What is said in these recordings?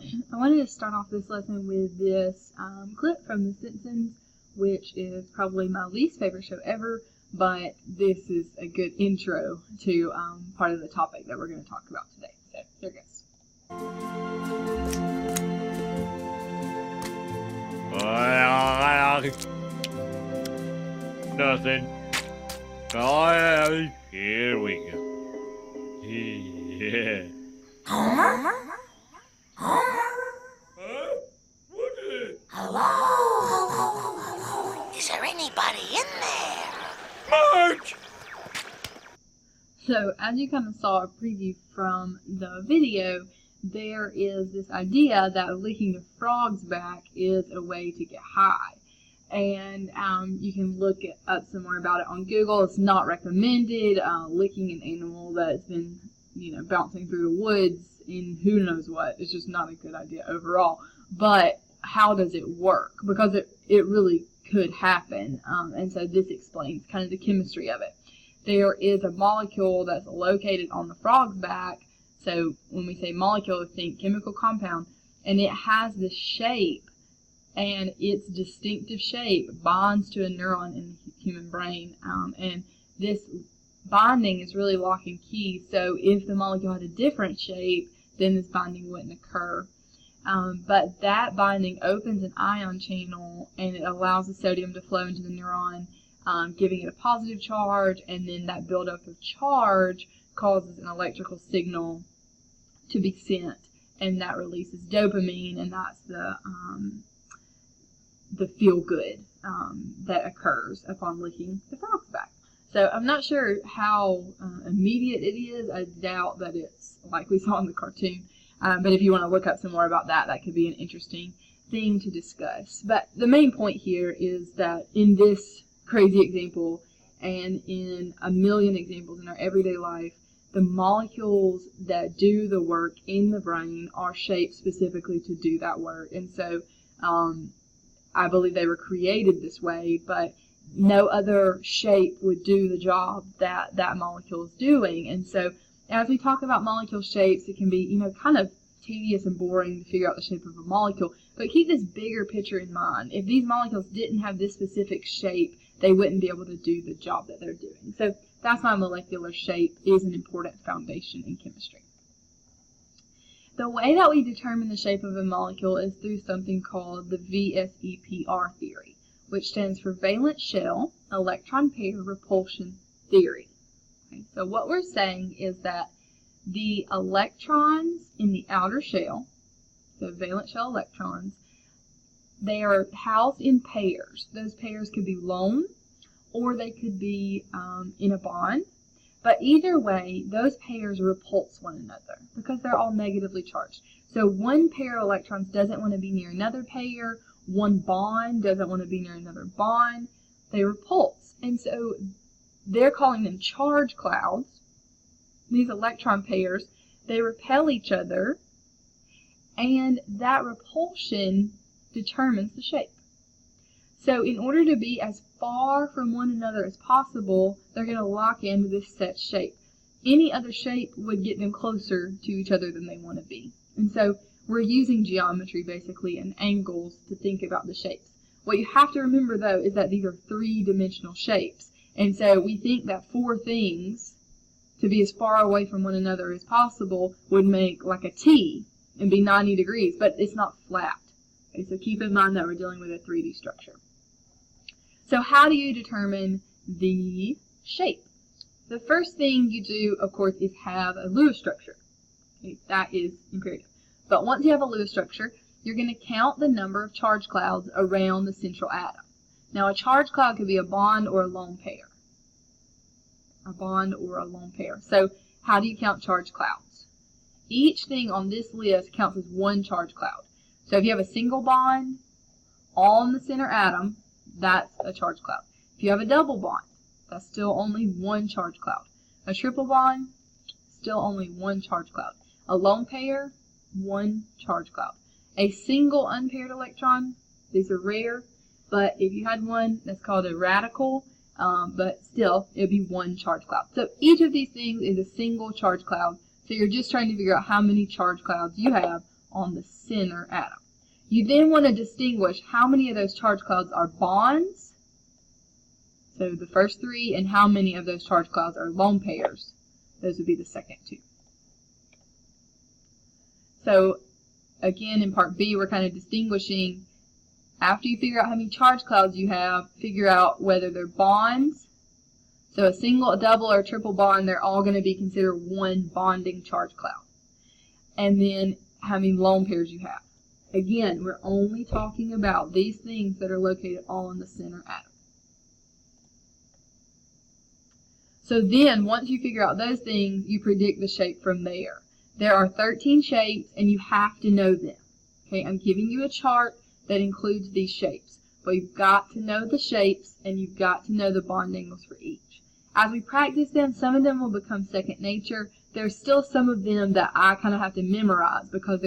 I wanted to start off this lesson with this clip from The Simpsons, which is probably my least favorite show ever, but this is a good intro to part of the topic that we're going to talk about today. So, here goes. Nothing. Oh, here we go. Yeah. Homer? Homer? What is it? Hello? Is there anybody in there? Marge! So, as you kind of saw a preview from the video, there is this idea that licking a frog's back is a way to get high. And you can look up some more about it on Google. It's not recommended. Licking an animal that's been, bouncing through the woods in who knows what. It's just not a good idea overall. But how does it work? Because it really could happen. And so this explains kind of the chemistry of it. There is a molecule that's located on the frog's back. So when we say molecule, think chemical compound. And it has this shape. And its distinctive shape bonds to a neuron in the human brain. And this bonding is really lock and key. So if the molecule had a different shape, then this bonding wouldn't occur. But that binding opens an ion channel, and it allows the sodium to flow into the neuron, giving it a positive charge. And then that buildup of charge causes an electrical signal to be sent. And that releases dopamine, and that's the feel-good that occurs upon licking the frog's back. So I'm not sure how immediate it is. I doubt that it's like we saw in the cartoon. But if you want to look up some more about that, that could be an interesting thing to discuss. But the main point here is that in this crazy example and in a million examples in our everyday life, the molecules that do the work in the brain are shaped specifically to do that work. And so I believe they were created this way, but no other shape would do the job that that molecule is doing. And so as we talk about molecule shapes, it can be, kind of tedious and boring to figure out the shape of a molecule. But keep this bigger picture in mind. If these molecules didn't have this specific shape, they wouldn't be able to do the job that they're doing. So that's why molecular shape is an important foundation in chemistry. The way that we determine the shape of a molecule is through something called the VSEPR theory, which stands for valence shell electron pair repulsion theory. Okay, so what we're saying is that the electrons in the outer shell, so valence shell electrons, they are housed in pairs. Those pairs could be lone, or they could be in a bond. But either way, those pairs repulse one another because they're all negatively charged. So one pair of electrons doesn't want to be near another pair. One bond doesn't want to be near another bond. They repulse. And so they're calling them charge clouds. These electron pairs, they repel each other. And that repulsion determines the shape. So in order to be as far from one another as possible, they're going to lock into this set shape. Any other shape would get them closer to each other than they want to be. And so we're using geometry basically and angles to think about the shapes. What you have to remember though is that these are three-dimensional shapes. And so we think that four things to be as far away from one another as possible would make like a T and be 90 degrees, but it's not flat. Okay, so keep in mind that we're dealing with a 3D structure. So how do you determine the shape? The first thing you do, of course, is have a Lewis structure. Okay, that is imperative. But once you have a Lewis structure, you're going to count the number of charge clouds around the central atom. Now, a charge cloud could be a bond or a lone pair. A bond or a lone pair. So how do you count charge clouds? Each thing on this list counts as one charge cloud. So if you have a single bond on the center atom, that's a charge cloud. If you have a double bond, that's still only one charge cloud. A triple bond, still only one charge cloud. A lone pair, one charge cloud. A single unpaired electron, these are rare, but if you had one, that's called a radical, but still, it would be one charge cloud. So each of these things is a single charge cloud. So you're just trying to figure out how many charge clouds you have on the center atom. You then want to distinguish how many of those charge clouds are bonds, so the first three, and how many of those charge clouds are lone pairs. Those would be the second two. So again, in part B, we're kind of distinguishing, after you figure out how many charge clouds you have, figure out whether they're bonds. So a single, a double, or a triple bond, they're all going to be considered one bonding charge cloud. And then how many lone pairs you have. Again, we're only talking about these things that are located all in the center atom. So then, once you figure out those things, you predict the shape from there. There are 13 shapes, and you have to know them. Okay, I'm giving you a chart that includes these shapes. But you've got to know the shapes, and you've got to know the bond angles for each. As we practice them, some of them will become second nature. There's still some of them that I kind of have to memorize because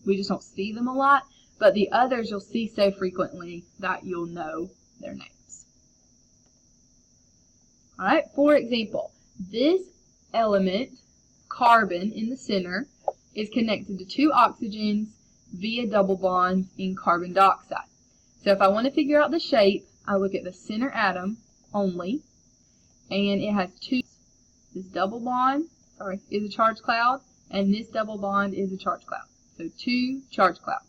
we just don't see them a lot. But the others you'll see so frequently that you'll know their names. All right, for example, this element, carbon in the center, is connected to two oxygens via double bonds in carbon dioxide. So if I want to figure out the shape, I look at the center atom only, and it has two. This double bond, is a charge cloud, and this double bond is a charge cloud. So two charge clouds.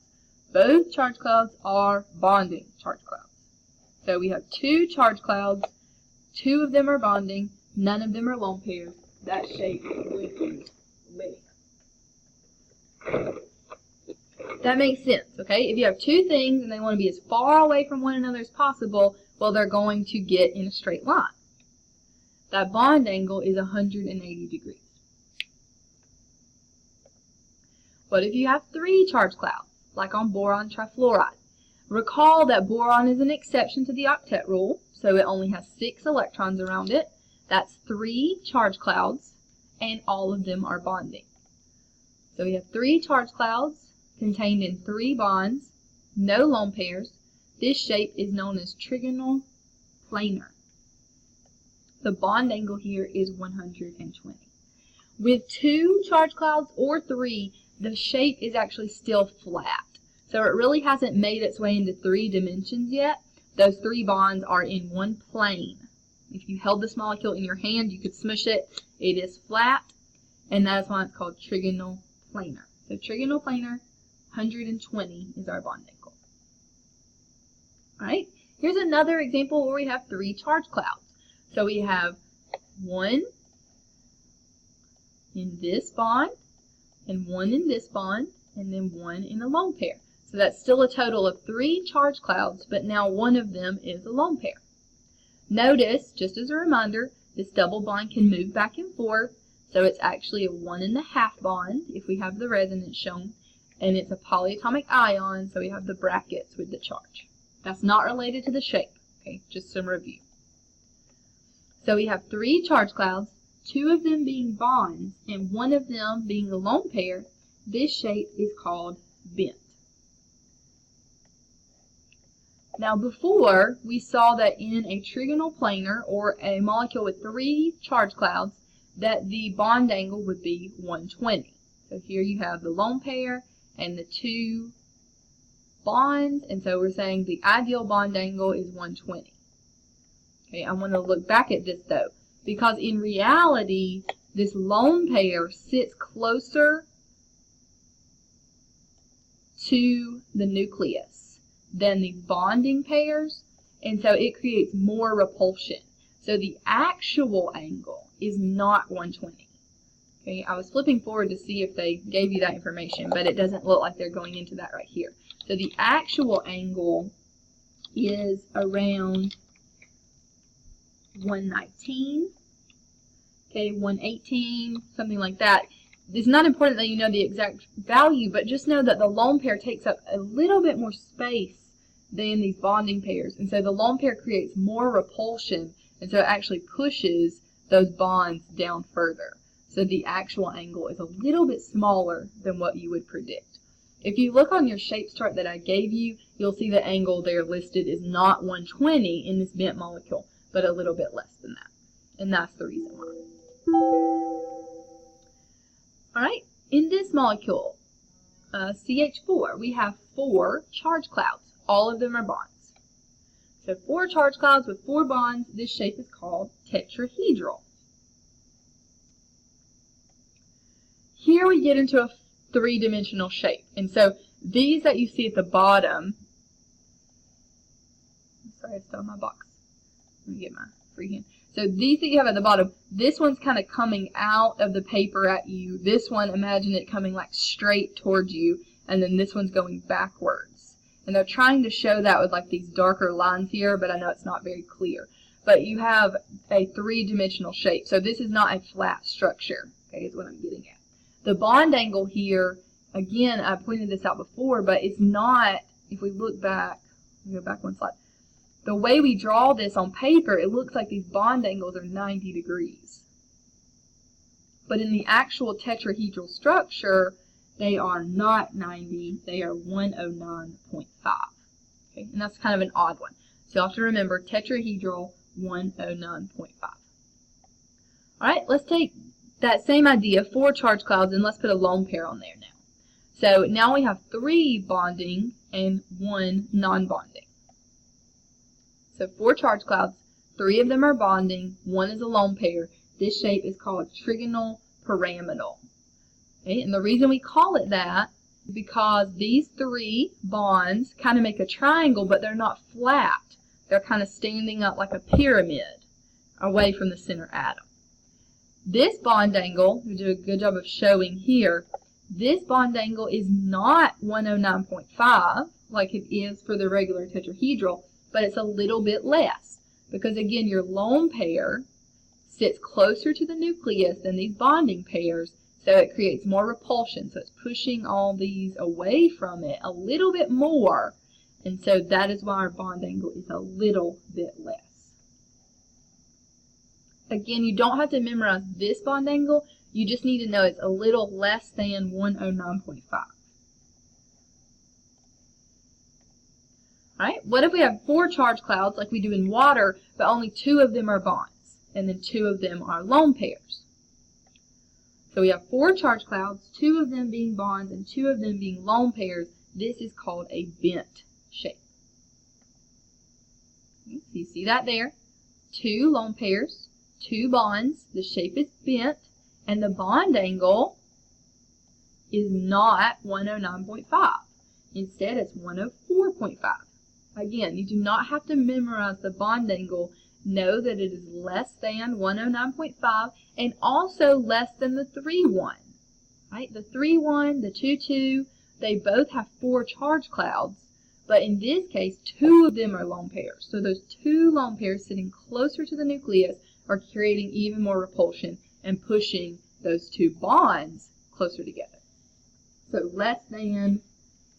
Both charge clouds are bonding charge clouds. So we have two charge clouds, two of them are bonding, none of them are lone pairs. That shape is linear. That makes sense, okay? If you have two things and they want to be as far away from one another as possible, well, they're going to get in a straight line. That bond angle is 180 degrees. What if you have three charge clouds, like on boron trifluoride? Recall that boron is an exception to the octet rule, so it only has 6 electrons around it. That's 3 charge clouds, and all of them are bonding. So we have 3 charge clouds contained in 3 bonds, no lone pairs. This shape is known as trigonal planar. The bond angle here is 120. With 2 charge clouds or 3, the shape is actually still flat. So it really hasn't made its way into 3 dimensions yet. Those 3 bonds are in one plane. If you held this molecule in your hand, you could smush it. It is flat, and that's why it's called trigonal planar. So trigonal planar, 120 is our bond angle. All right, here's another example where we have 3 charge clouds. So we have 1 in this bond, and 1 in this bond, and then 1 in a lone pair. So that's still a total of 3 charge clouds, but now one of them is a lone pair. Notice, just as a reminder, this double bond can move back and forth, so it's actually a 1.5 bond if we have the resonance shown, and it's a polyatomic ion, so we have the brackets with the charge. That's not related to the shape, okay, just some review. So we have 3 charge clouds, 2 of them being bonds, and 1 of them being a lone pair. This shape is called bent. Now before, we saw that in a trigonal planar, or a molecule with 3 charge clouds, that the bond angle would be 120. So here you have the lone pair and the 2 bonds, and so we're saying the ideal bond angle is 120. Okay, I want to look back at this though, because in reality, this lone pair sits closer to the nucleus than the bonding pairs, and so it creates more repulsion. So the actual angle is not 120. Okay, I was flipping forward to see if they gave you that information, but it doesn't look like they're going into that right here. So the actual angle is around 119, okay, 118, something like that. It's not important that you know the exact value, but just know that the lone pair takes up a little bit more space than these bonding pairs, and so the lone pair creates more repulsion, and so it actually pushes those bonds down further. So the actual angle is a little bit smaller than what you would predict. If you look on your shapes chart that I gave you, you'll see the angle there listed is not 120 in this bent molecule, but a little bit less than that. And that's the reason why. Alright, in this molecule, CH4. We have 4 charge clouds. All of them are bonds. So 4 charge clouds with 4 bonds. This shape is called tetrahedral. Here we get into a 3-dimensional shape. And so these that you see at the bottom, sorry, I stole my box. Let me get my freehand. So these that you have at the bottom, this one's kind of coming out of the paper at you. This one, imagine it coming like straight towards you, and then this one's going backwards. And they're trying to show that with like these darker lines here, but I know it's not very clear. But you have a 3-dimensional shape. So this is not a flat structure, okay, is what I'm getting at. The bond angle here, again, I pointed this out before, but it's not, if we look back, go back one slide. The way we draw this on paper, it looks like these bond angles are 90 degrees. But in the actual tetrahedral structure, they are not 90, they are 109.5. Okay, and that's kind of an odd one. So you have to remember tetrahedral 109.5. All right, let's take that same idea, 4 charge clouds, and let's put a lone pair on there now. So now we have 3 bonding and 1 non-bonding. So 4 charge clouds, 3 of them are bonding, 1 is a lone pair. This shape is called trigonal pyramidal. Okay? And the reason we call it that is because these 3 bonds kind of make a triangle, but they're not flat. They're kind of standing up like a pyramid away from the center atom. This bond angle, we do a good job of showing here, this bond angle is not 109.5 like it is for the regular tetrahedral, but it's a little bit less because, again, your lone pair sits closer to the nucleus than these bonding pairs, so it creates more repulsion. So it's pushing all these away from it a little bit more, and so that is why our bond angle is a little bit less. Again, you don't have to memorize this bond angle. You just need to know it's a little less than 109.5. Alright, what if we have 4 charge clouds like we do in water, but only 2 of them are bonds, and then 2 of them are lone pairs? So we have 4 charge clouds, 2 of them being bonds, and 2 of them being lone pairs. This is called a bent shape. Okay, so you see that there. 2 lone pairs, 2 bonds, the shape is bent, and the bond angle is not 109.5. Instead, it's 104.5. Again, you do not have to memorize the bond angle. Know that it is less than 109.5 and also less than the 3-1. Right? The 3-1, the 2-2, they both have 4 charge clouds, but in this case, 2 of them are lone pairs. So those 2 lone pairs sitting closer to the nucleus are creating even more repulsion and pushing those 2 bonds closer together. So less than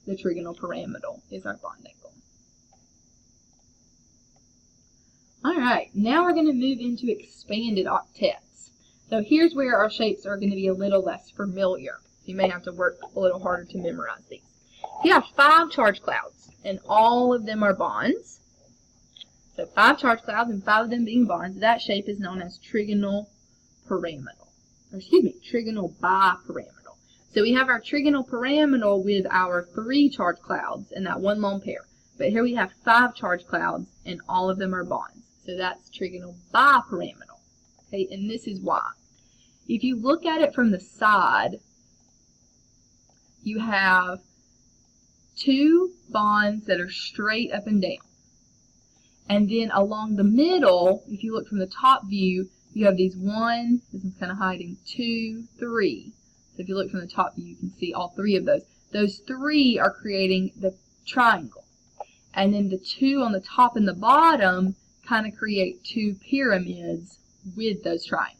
the trigonal pyramidal is our bond angle. Alright, now we're going to move into expanded octets. So here's where our shapes are going to be a little less familiar. You may have to work a little harder to memorize these. You have 5 charge clouds, and all of them are bonds. So 5 charge clouds and 5 of them being bonds. That shape is known as trigonal pyramidal. Or excuse me, trigonal bipyramidal. So we have our trigonal pyramidal with our 3 charge clouds and that 1 lone pair. But here we have 5 charge clouds and all of them are bonds. So that's trigonal bipyramidal. Okay, and this is why. If you look at it from the side, you have 2 bonds that are straight up and down. And then along the middle, if you look from the top view, you have these 1, this one's kind of hiding, 2, 3. So if you look from the top view, you can see all 3 of those. Those 3 are creating the triangle. And then the 2 on the top and the bottom kind of create 2 pyramids with those triangles.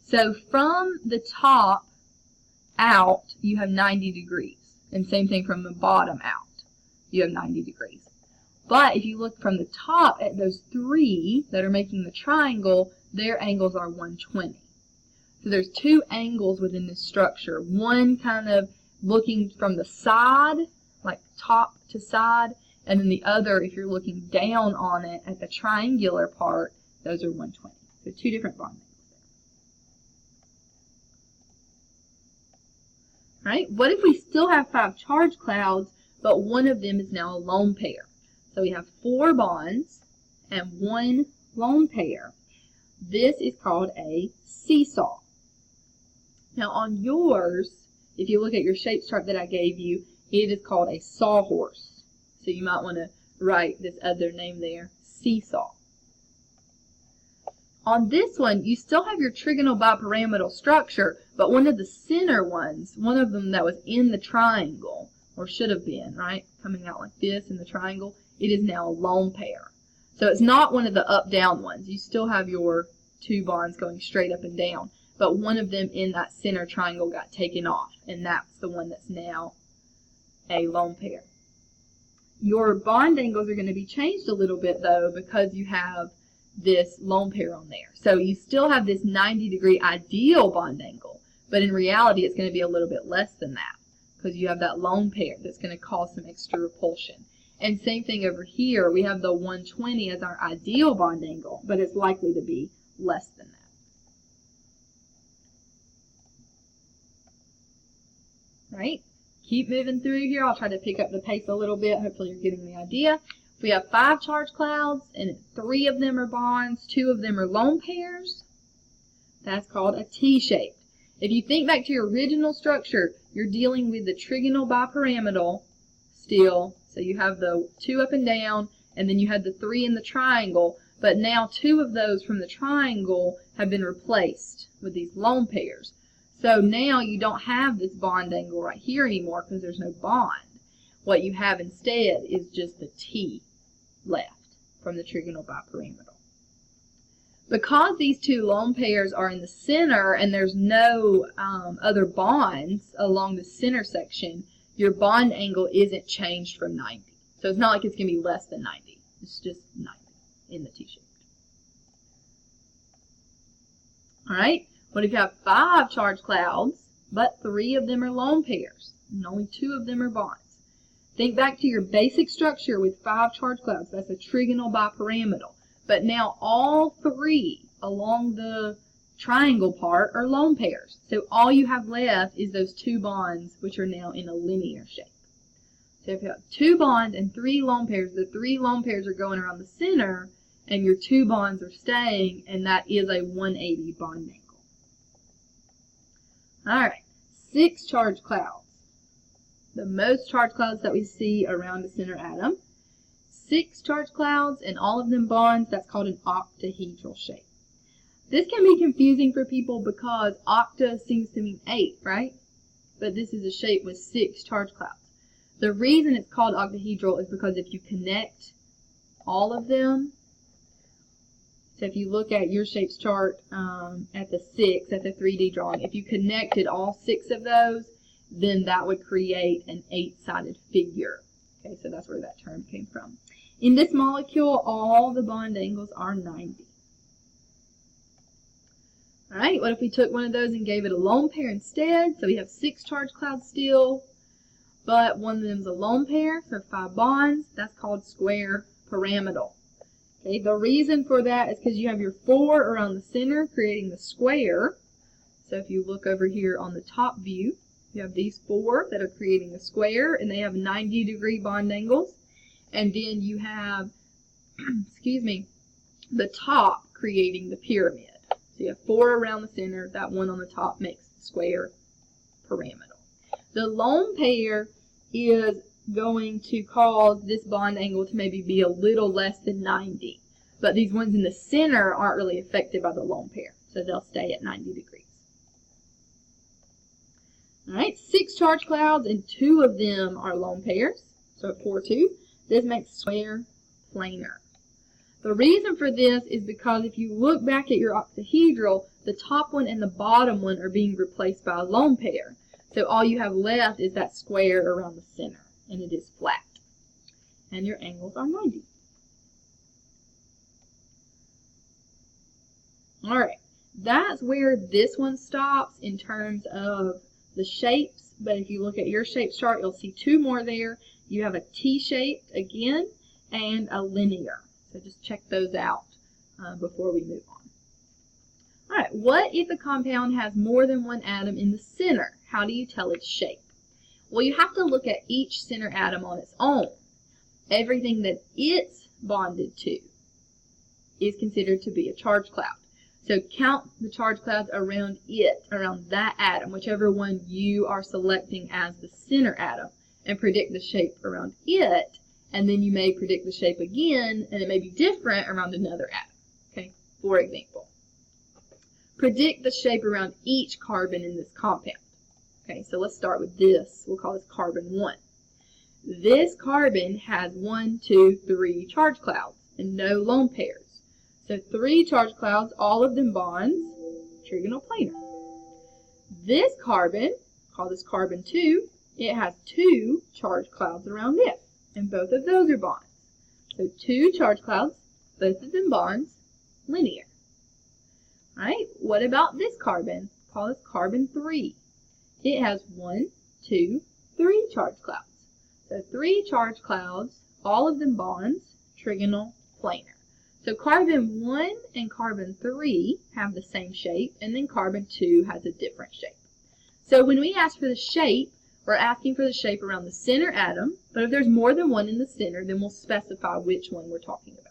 So from the top out, you have 90 degrees. And same thing from the bottom out, you have 90 degrees. But if you look from the top at those 3 that are making the triangle, their angles are 120. So there's 2 angles within this structure. One kind of looking from the side, like top to side, and then the other, if you're looking down on it at the triangular part, those are 120. So 2 different bond angles Right? What if we still have 5 charge clouds, but one of them is now a lone pair? So we have 4 bonds and 1 lone pair. This is called a seesaw. Now on yours, if you look at your shape chart that I gave you, it is called a sawhorse. So you might want to write this other name there, seesaw. On this one, you still have your trigonal bipyramidal structure, but one of the center ones, one of them that was in the triangle, or should have been, right, coming out like this in the triangle, it is now a lone pair. So it's not one of the up-down ones. You still have your 2 bonds going straight up and down, but one of them in that center triangle got taken off, and that's the one that's now a lone pair. Your bond angles are going to be changed a little bit, though, because you have this lone pair on there. So you still have this 90-degree ideal bond angle, but in reality it's going to be a little bit less than that because you have that lone pair that's going to cause some extra repulsion. And same thing over here, we have the 120 as our ideal bond angle, but it's likely to be less than that. Right? Keep moving through here. I'll try to pick up the pace a little bit. Hopefully you're getting the idea. We have 5 charge clouds, and 3 of them are bonds, 2 of them are lone pairs. That's called a T-shape. If you think back to your original structure, you're dealing with the trigonal bipyramidal still. So you have the 2 up and down, and then you had the 3 in the triangle, but now 2 of those from the triangle have been replaced with these lone pairs. So now you don't have this bond angle right here anymore because there's no bond. What you have instead is just the T left from the trigonal bipyramidal. Because these 2 lone pairs are in the center and there's no other bonds along the center section, your bond angle isn't changed from 90. So it's not like it's going to be less than 90. It's just 90 in the T-shape. Alright, what if you have 5 charge clouds, but 3 of them are lone pairs, and only 2 of them are bonds? Think back to your basic structure with 5 charge clouds. That's a trigonal bipyramidal. But now all 3 along the triangle part are lone pairs. So all you have left is those 2 bonds, which are now in a linear shape. So if you have 2 bonds and 3 lone pairs, the 3 lone pairs are going around the center, and your 2 bonds are staying, and that is a 180 bond angle. Alright, 6 charge clouds. The most charge clouds that we see around a center atom. 6 charge clouds and all of them bonds, that's called an octahedral shape. This can be confusing for people because octa seems to mean 8, right? But this is a shape with 6 charge clouds. The reason it's called octahedral is because if you connect all of them, so if you look at your shapes chart at the 6, at the 3D drawing, if you connected all 6 of those, then that would create an 8-sided figure. Okay, so that's where that term came from. In this molecule, all the bond angles are 90. Alright, what if we took one of those and gave it a lone pair instead? So we have 6 charge clouds still, but one of them is a lone pair, so 5 bonds. That's called square pyramidal. Okay, the reason for that is because you have your 4 around the center creating the square. So if you look over here on the top view, you have these 4 that are creating a square, and they have 90-degree bond angles. And then you have, excuse me, the top creating the pyramid. So you have 4 around the center. That one on the top makes the square pyramidal. The lone pair is going to cause this bond angle to maybe be a little less than 90. But these ones in the center aren't really affected by the lone pair. So they'll stay at 90 degrees. Alright, 6 charge clouds and 2 of them are lone pairs. So at 4, 2. This makes square planar. The reason for this is because if you look back at your octahedral, the top one and the bottom one are being replaced by a lone pair. So all you have left is that square around the center, and it is flat. And your angles are 90. Alright, that's where this one stops in terms of the shapes, but if you look at your shape chart, you'll see 2 more there. You have a T-shaped again and a linear. So just check those out before we move on. Alright, what if a compound has more than one atom in the center? How do you tell its shape? Well, you have to look at each center atom on its own. Everything that it's bonded to is considered to be a charge cloud. So count the charge clouds around it, around that atom, whichever one you are selecting as the center atom, and predict the shape around it, and then you may predict the shape again, and it may be different around another atom. Okay, for example, predict the shape around each carbon in this compound. Okay, so let's start with this. We'll call this carbon 1. This carbon has 1, 2, 3 charge clouds and no lone pairs. So 3 charge clouds, all of them bonds, trigonal planar. This carbon, call this carbon 2, it has 2 charge clouds around it, and both of those are bonds. So 2 charge clouds, both of them bonds, linear. All right, what about this carbon? Call this carbon 3. It has 1, 2, 3 charge clouds. So 3 charge clouds, all of them bonds, trigonal planar. So carbon 1 and carbon 3 have the same shape, and then carbon 2 has a different shape. So when we ask for the shape, we're asking for the shape around the center atom, but if there's more than one in the center, then we'll specify which one we're talking about.